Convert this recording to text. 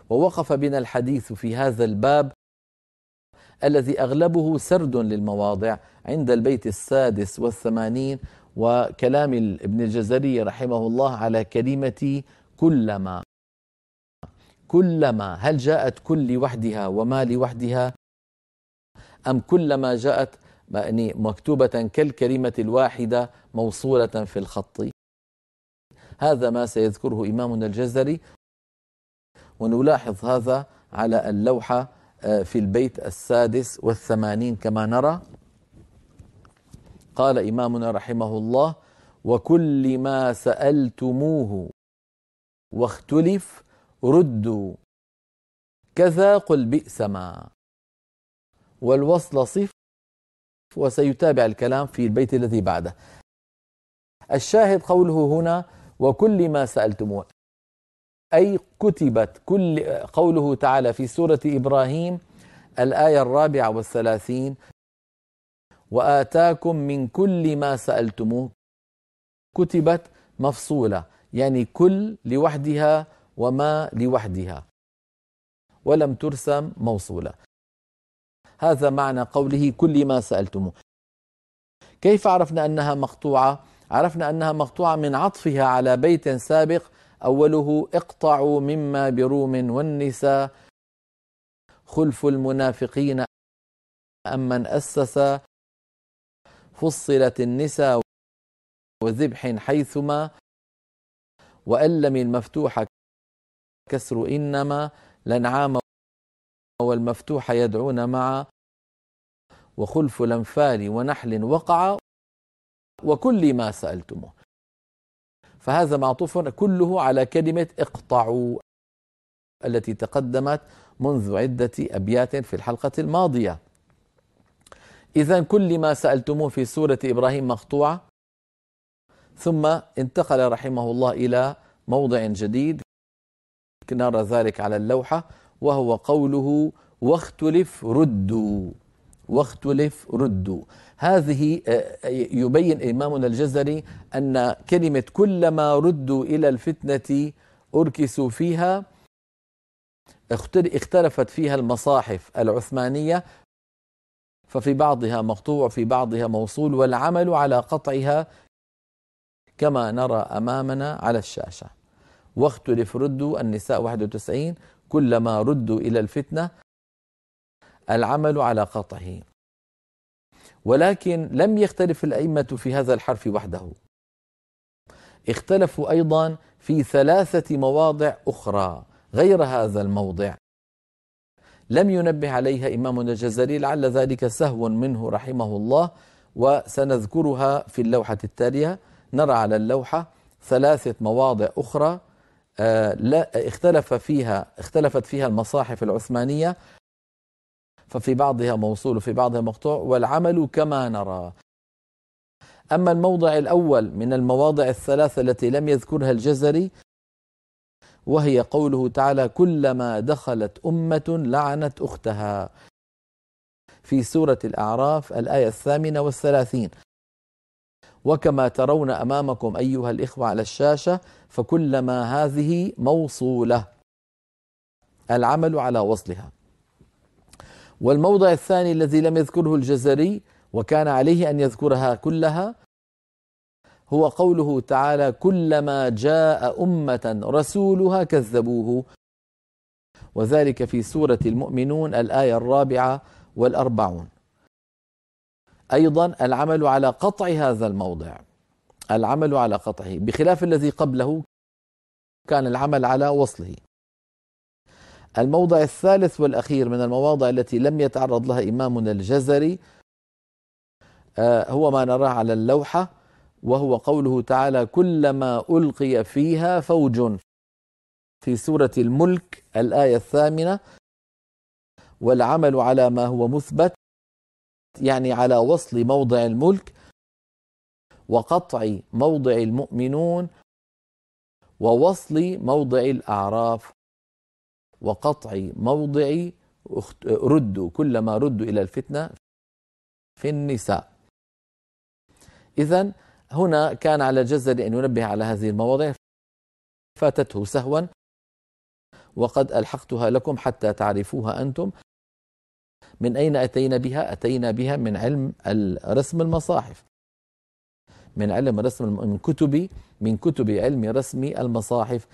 ووقف بنا الحديث في هذا الباب الذي أغلبه سرد للمواضع عند البيت 86، وكلام ابن الجزري رحمه الله على كلمة كلما. كلما هل جاءت كل لوحدها وما لوحدها، أم كلما جاءت يعني مكتوبة كالكلمة الواحدة موصولة في الخط؟ هذا ما سيذكره إمامنا الجزري، ونلاحظ هذا على اللوحة في البيت 86 كما نرى. قال إمامنا رحمه الله: وكل ما سألتموه واختلف ردوا كذا قل بئس ما، والوصل صف، وسيتابع الكلام في البيت الذي بعده. الشاهد قوله هنا وكل ما سألتموه، أي كتبت كل، قوله تعالى في سورة إبراهيم الآية 34: وآتاكم من كل ما سألتموه، كتبت مفصولة، يعني كل لوحدها وما لوحدها، ولم ترسم موصولة. هذا معنى قوله كل ما سألتموه. كيف عرفنا أنها مقطوعة؟ عرفنا أنها مقطوعة من عطفها على بيت سابق أوله: اقطعوا مما بروم والنساء خلف المنافقين أمن أسس فصلت النساء وذبح حيثما وألم المفتوح كسر إنما لنعام والمفتوح يدعون مع وخلف الأنفال ونحل وقع وكل ما سألتموه. فهذا معطوف كله على كلمة اقطعوا التي تقدمت منذ عدة أبيات في الحلقة الماضية. إذن كل ما سألتموه في سورة إبراهيم مقطوعة، ثم انتقل رحمه الله إلى موضع جديد نرى ذلك على اللوحة، وهو قوله واختلف ردوا. واختلف ردوا، هذه يبين إمامنا الجزري أن كلمة كلما ردوا إلى الفتنة أركسوا فيها، اختلفت فيها المصاحف العثمانية، ففي بعضها مقطوع وفي بعضها موصول، والعمل على قطعها كما نرى أمامنا على الشاشة. واختلف ردوا النساء 91 كلما ردوا إلى الفتنة العمل على قطعه. ولكن لم يختلف الأئمة في هذا الحرف وحده، اختلفوا أيضا في 3 مواضع أخرى غير هذا الموضع لم ينبه عليها إمامنا الجزري، لعل ذلك سهو منه رحمه الله، وسنذكرها في اللوحة التالية. نرى على اللوحة 3 مواضع أخرى اختلفت فيها المصاحف العثمانية، ففي بعضها موصول وفي بعضها مقطوع، والعمل كما نرى. أما الموضع الأول من المواضع ال3 التي لم يذكرها الجزري، وهي قوله تعالى كلما دخلت أمة لعنت أختها في سورة الأعراف الآية 38. وكما ترون أمامكم أيها الإخوة على الشاشة، فكلما هذه موصولة، العمل على وصلها. والموضع الثاني الذي لم يذكره الجزري وكان عليه أن يذكرها كلها هو قوله تعالى كلما جاء أمة رسولها كذبوه، وذلك في سورة المؤمنون الآية 44. أيضا العمل على قطع هذا الموضع، العمل على قطعه، بخلاف الذي قبله كان العمل على وصله. الموضع الثالث والأخير من المواضع التي لم يتعرض لها إمامنا الجزري هو ما نراه على اللوحة، وهو قوله تعالى كلما ألقي فيها فوج في سورة الملك الآية 8، والعمل على ما هو مثبت، يعني على وصل موضع الملك وقطع موضع المؤمنون ووصل موضع الأعراف وقطع موضع ردوا كلما ردوا إلى الفتنة في النساء. إذن هنا كان على الجزري أن ينبه على هذه المواضع، فاتته سهوا، وقد ألحقتها لكم حتى تعرفوها أنتم. من أين أتينا بها؟ أتينا بها من علم رسم المصاحف، من علم رسم من كتب علم رسم المصاحف